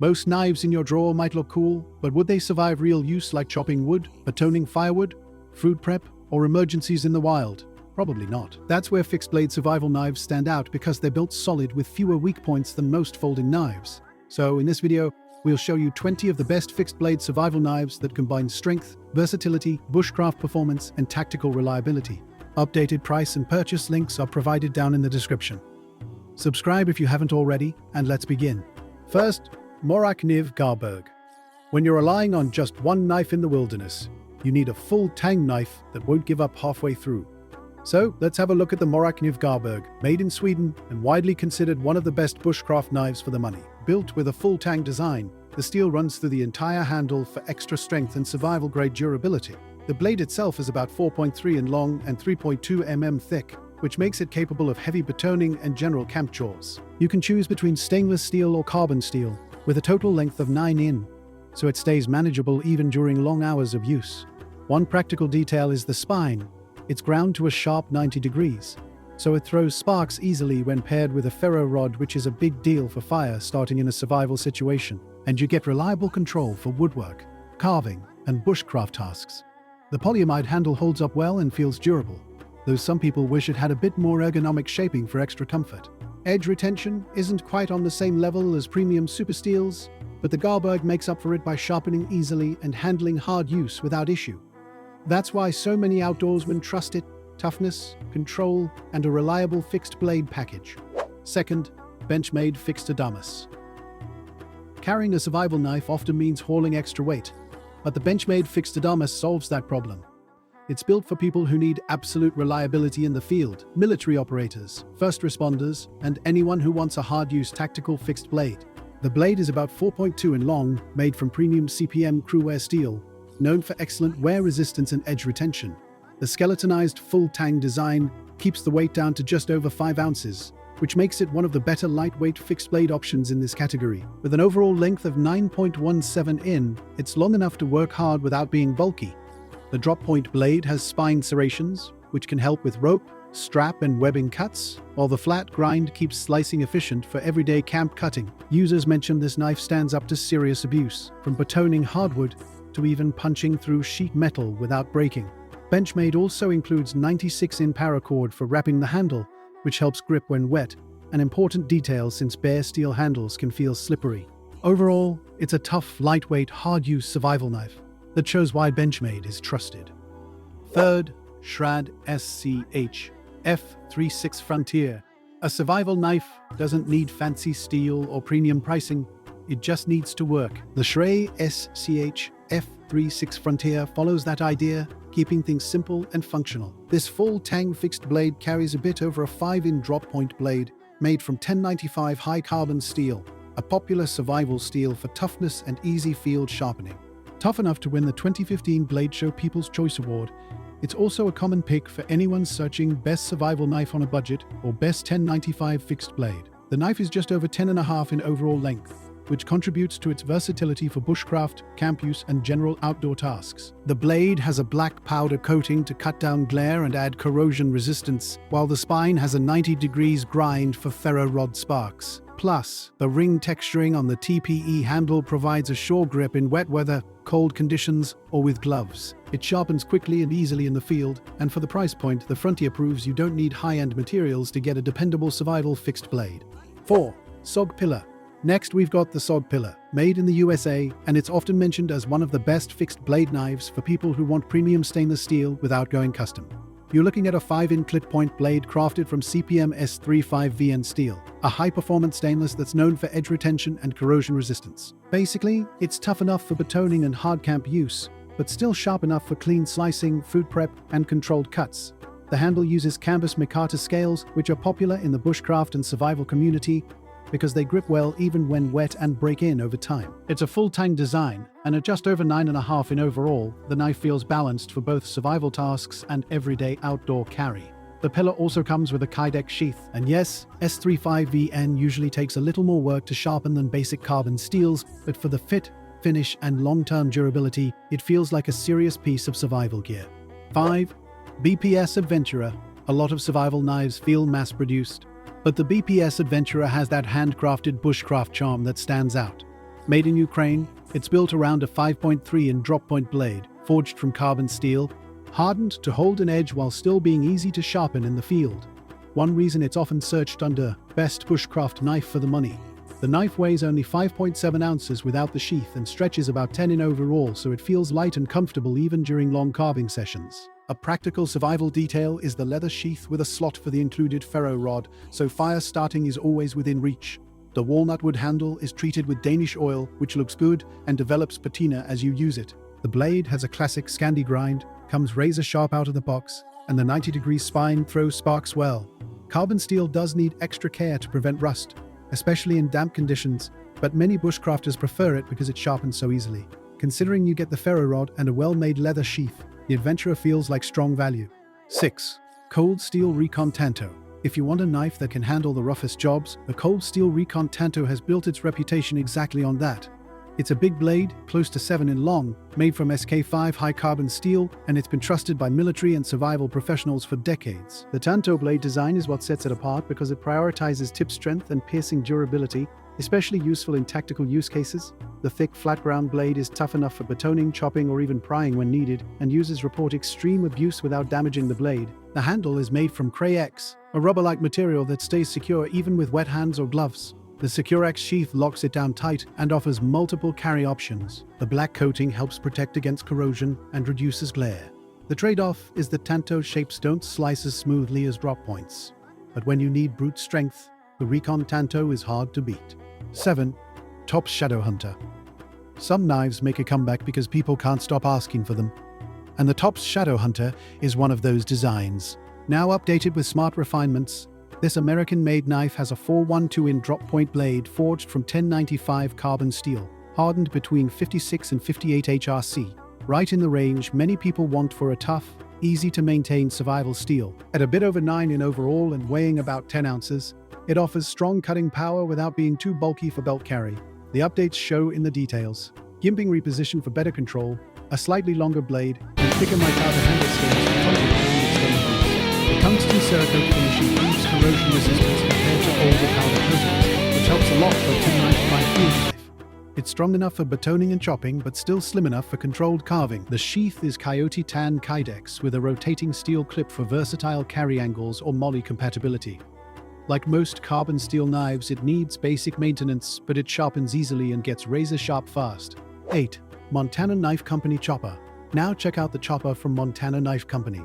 Most knives in your drawer might look cool, but would they survive real use like chopping wood, batoning firewood, food prep, or emergencies in the wild? Probably not. That's where fixed blade survival knives stand out because they're built solid with fewer weak points than most folding knives. So in this video, we'll show you 20 of the best fixed blade survival knives that combine strength, versatility, bushcraft performance, and tactical reliability. Updated price and purchase links are provided down in the description. Subscribe if you haven't already, and let's begin. First, Morakniv Garberg. When you're relying on just one knife in the wilderness, you need a full tang knife that won't give up halfway through. So let's have a look at the Morakniv Garberg, made in Sweden and widely considered one of the best bushcraft knives for the money. Built with a full tang design, the steel runs through the entire handle for extra strength and survival-grade durability. The blade itself is about 4.3 in long and 3.2 mm thick, which makes it capable of heavy batoning and general camp chores. You can choose between stainless steel or carbon steel, with a total length of 9 in, so it stays manageable even during long hours of use. One practical detail is the spine. It's ground to a sharp 90 degrees, so it throws sparks easily when paired with a ferro rod, which is a big deal for fire starting in a survival situation. And you get reliable control for woodwork, carving, and bushcraft tasks. The polyamide handle holds up well and feels durable, though some people wish it had a bit more ergonomic shaping for extra comfort. Edge retention isn't quite on the same level as premium super steels, but the Garberg makes up for it by sharpening easily and handling hard use without issue. That's why so many outdoorsmen trust it: toughness, control, and a reliable fixed blade package. Second, Benchmade fixed Adamas. Carrying a survival knife often means hauling extra weight, but the Benchmade fixed Adamas solves that problem. It's built for people who need absolute reliability in the field: military operators, first responders, and anyone who wants a hard-use tactical fixed blade. The blade is about 4.2 in long, made from premium CPM crewware steel, known for excellent wear resistance and edge retention. The skeletonized full tang design keeps the weight down to just over 5 ounces, which makes it one of the better lightweight fixed blade options in this category. With an overall length of 9.17 in, it's long enough to work hard without being bulky. The drop point blade has spine serrations, which can help with rope, strap, and webbing cuts, while the flat grind keeps slicing efficient for everyday camp cutting. Users mention this knife stands up to serious abuse, from batoning hardwood to even punching through sheet metal without breaking. Benchmade also includes 96 in paracord for wrapping the handle, which helps grip when wet, an important detail since bare steel handles can feel slippery. Overall, it's a tough, lightweight, hard-use survival knife that shows why Benchmade is trusted. Third, Schrade SCH F36 Frontier. A survival knife doesn't need fancy steel or premium pricing, it just needs to work. The Schrade SCH F36 Frontier follows that idea, keeping things simple and functional. This full tang fixed blade carries a bit over a 5 in drop point blade made from 1095 high carbon steel, a popular survival steel for toughness and easy field sharpening. Tough enough to win the 2015 Blade Show People's Choice Award, it's also a common pick for anyone searching best survival knife on a budget or best 1095 fixed blade. The knife is just over 10.5 in overall length, which contributes to its versatility for bushcraft, camp use, and general outdoor tasks. The blade has a black powder coating to cut down glare and add corrosion resistance, while the spine has a 90 degrees grind for ferro rod sparks. Plus, the ring texturing on the TPE handle provides a sure grip in wet weather, cold conditions, or with gloves. It sharpens quickly and easily in the field, and for the price point, the Frontier proves you don't need high-end materials to get a dependable survival fixed blade. 4. SOG Pillar. Next, we've got the SOG Pillar, made in the USA, and it's often mentioned as one of the best fixed blade knives for people who want premium stainless steel without going custom. You're looking at a 5 in clip point blade crafted from CPM S35VN steel, a high-performance stainless that's known for edge retention and corrosion resistance. Basically, it's tough enough for batoning and hard camp use, but still sharp enough for clean slicing, food prep, and controlled cuts. The handle uses canvas micarta scales, which are popular in the bushcraft and survival community because they grip well even when wet and break in over time. It's a full tang design, and at just over 9.5 in overall, the knife feels balanced for both survival tasks and everyday outdoor carry. The pillar also comes with a Kydex sheath, and yes, S35VN usually takes a little more work to sharpen than basic carbon steels, but for the fit, finish, and long-term durability, it feels like a serious piece of survival gear. 5. BPS Adventurer. A lot of survival knives feel mass-produced, but the BPS Adventurer has that handcrafted bushcraft charm that stands out. Made in Ukraine, it's built around a 5.3-in drop-point blade, forged from carbon steel, hardened to hold an edge while still being easy to sharpen in the field. One reason it's often searched under Best Bushcraft Knife for the money. The knife weighs only 5.7 ounces without the sheath and stretches about 10 in overall, so it feels light and comfortable even during long carving sessions. A practical survival detail is the leather sheath with a slot for the included ferro rod, so fire starting is always within reach. The walnut wood handle is treated with Danish oil, which looks good and develops patina as you use it. The blade has a classic Scandi grind, comes razor sharp out of the box, and the 90-degree spine throws sparks well. Carbon steel does need extra care to prevent rust, especially in damp conditions, but many bushcrafters prefer it because it sharpens so easily. Considering you get the ferro rod and a well-made leather sheath, the Adventurer feels like strong value. 6. Cold Steel Recon Tanto. If you want a knife that can handle the roughest jobs, the Cold Steel Recon Tanto has built its reputation exactly on that. It's a big blade, close to 7 in long, made from SK5 high-carbon steel, and it's been trusted by military and survival professionals for decades. The Tanto blade design is what sets it apart because it prioritizes tip strength and piercing durability, especially useful in tactical use cases. The thick, flat-ground blade is tough enough for batoning, chopping, or even prying when needed, and users report extreme abuse without damaging the blade. The handle is made from Cray-X, a rubber-like material that stays secure even with wet hands or gloves. The Secure-X sheath locks it down tight and offers multiple carry options. The black coating helps protect against corrosion and reduces glare. The trade-off is that Tanto shapes don't slice as smoothly as drop points. But when you need brute strength, the Recon Tanto is hard to beat. 7. Tops Shadow Hunter. Some knives make a comeback because people can't stop asking for them. And the Tops Shadow Hunter is one of those designs. Now updated with smart refinements, this American-made knife has a 412-in drop-point blade forged from 1095 carbon steel, hardened between 56 and 58 HRC, right in the range many people want for a tough, easy-to-maintain survival steel. At a bit over 9 in overall and weighing about 10 ounces, it offers strong cutting power without being too bulky for belt carry. The updates show in the details. Gimping reposition for better control, a slightly longer blade, and thicker mitre handle scales. The tungsten Cerakote finish improves corrosion resistance compared to older powder coatings, which helps a lot for a 295 field knife. It's strong enough for batoning and chopping, but still slim enough for controlled carving. The sheath is Coyote Tan Kydex with a rotating steel clip for versatile carry angles or MOLLE compatibility. Like most carbon steel knives, it needs basic maintenance, but it sharpens easily and gets razor sharp fast. 8. Montana Knife Company Chopper. Now check out the chopper from Montana Knife Company.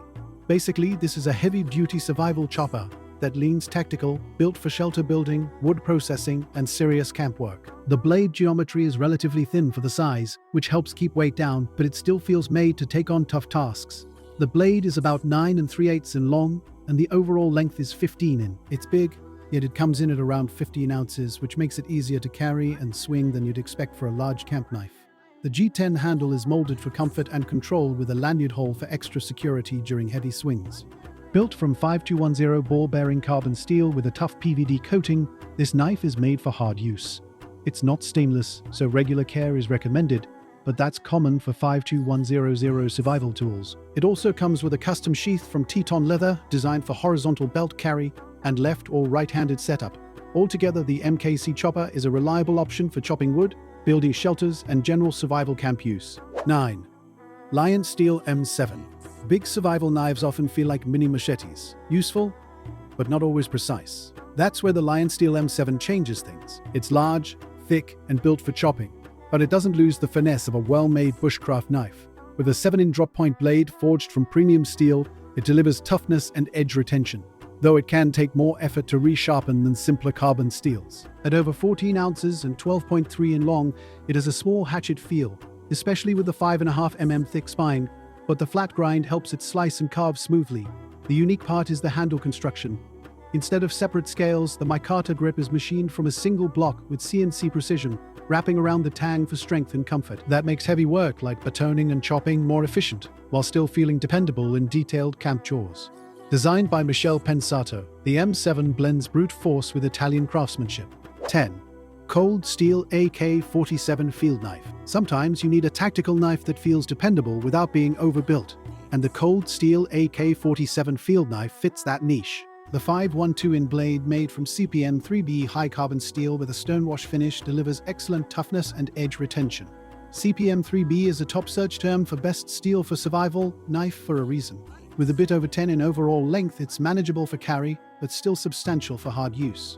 Basically, this is a heavy-duty survival chopper that leans tactical, built for shelter building, wood processing, and serious camp work. The blade geometry is relatively thin for the size, which helps keep weight down, but it still feels made to take on tough tasks. The blade is about 9 3/8 in long, and the overall length is 15 in. It's big, yet it comes in at around 15 ounces, which makes it easier to carry and swing than you'd expect for a large camp knife. The G10 handle is molded for comfort and control with a lanyard hole for extra security during heavy swings. Built from 5210 ball-bearing carbon steel with a tough PVD coating, this knife is made for hard use. It's not stainless, so regular care is recommended, but that's common for 52100 survival tools. It also comes with a custom sheath from Teton leather designed for horizontal belt carry and left or right-handed setup. Altogether, the MKC Chopper is a reliable option for chopping wood, building shelters, and general survival camp use. 9. LionSteel M7. Big survival knives often feel like mini machetes. Useful, but not always precise. That's where the LionSteel M7 changes things. It's large, thick, and built for chopping, but it doesn't lose the finesse of a well-made bushcraft knife. With a 7-in drop-point blade forged from premium steel, it delivers toughness and edge retention, though it can take more effort to resharpen than simpler carbon steels. At over 14 ounces and 12.3 in long, it has a small hatchet feel, especially with the 5.5 mm thick spine, but the flat grind helps it slice and carve smoothly. The unique part is the handle construction. Instead of separate scales, the micarta grip is machined from a single block with CNC precision, wrapping around the tang for strength and comfort. That makes heavy work like batoning and chopping more efficient, while still feeling dependable in detailed camp chores. Designed by Michele Pensato, the M7 blends brute force with Italian craftsmanship. 10. Cold Steel AK-47 Field Knife. Sometimes you need a tactical knife that feels dependable without being overbuilt, and the Cold Steel AK-47 Field Knife fits that niche. The 512-in blade made from CPM 3B high-carbon steel with a stonewash finish delivers excellent toughness and edge retention. CPM 3B is a top search term for best steel for survival knife for a reason. With a bit over 10 in overall length, it's manageable for carry, but still substantial for hard use.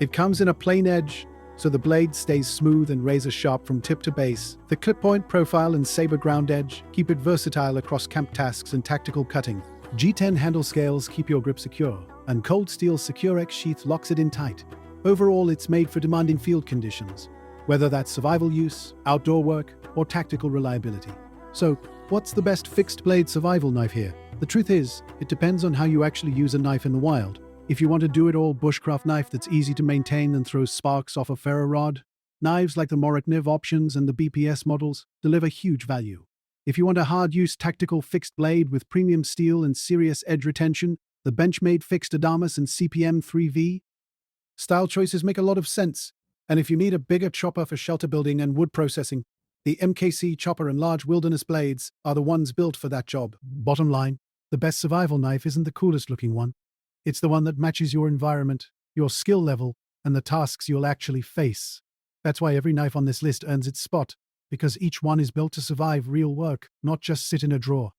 It comes in a plain edge, so the blade stays smooth and razor-sharp from tip to base. The clip point profile and saber ground edge keep it versatile across camp tasks and tactical cutting. G10 handle scales keep your grip secure, and Cold Steel's SecureX sheath locks it in tight. Overall, it's made for demanding field conditions, whether that's survival use, outdoor work, or tactical reliability. So, what's the best fixed-blade survival knife here? The truth is, it depends on how you actually use a knife in the wild. If you want to do-it-all bushcraft knife that's easy to maintain and throws sparks off a ferro rod, knives like the Morakniv options and the BPS models deliver huge value. If you want a hard-use tactical fixed blade with premium steel and serious edge retention, the Benchmade fixed Adamas and CPM 3V style choices make a lot of sense. And if you need a bigger chopper for shelter building and wood processing, the MKC Chopper and large wilderness blades are the ones built for that job. Bottom line, the best survival knife isn't the coolest looking one. It's the one that matches your environment, your skill level, and the tasks you'll actually face. That's why every knife on this list earns its spot, because each one is built to survive real work, not just sit in a drawer.